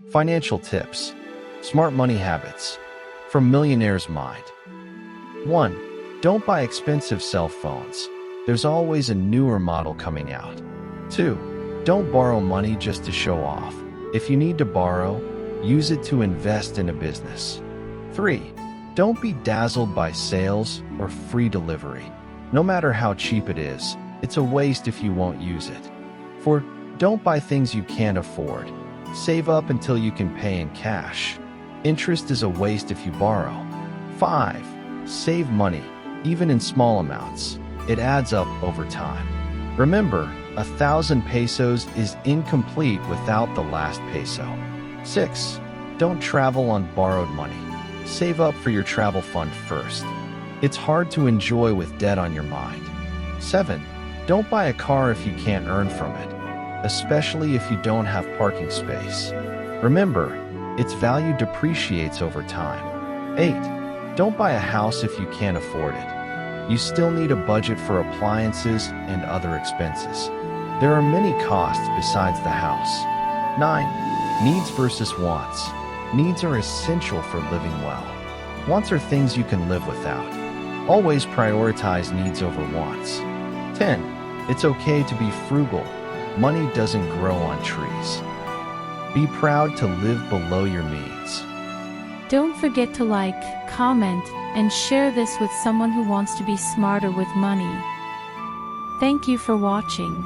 Financial tips. Smart money habits. From Millionaires Mind. 1. Don't buy expensive cell phones. There's always a newer model coming out. 2. Don't borrow money just to show off. If you need to borrow, use it to invest in a business. 3. Don't be dazzled by sales or free delivery. No matter how cheap it is, it's a waste if you won't use it. 4. Don't buy things you can't afford. Save up until you can pay in cash. Interest is a waste if you borrow. 5. Save money, even in small amounts. It adds up over time. Remember, 1,000 pesos is incomplete without the last peso. 6. Don't travel on borrowed money. Save up for your travel fund first. It's hard to enjoy with debt on your mind. 7. Don't buy a car if you can't earn from it, especially if you don't have parking space. Remember, its value depreciates over time. 8. Don't buy a house if you can't afford it. You still need a budget for appliances and other expenses. There are many costs besides the house. 9. Needs versus wants. Needs are essential for living well. Wants are things you can live without. Always prioritize needs over wants. 10. It's okay to be frugal. Money doesn't grow on trees. Be proud to live below your means. Don't forget to like, comment, and share this with someone who wants to be smarter with money. Thank you for watching.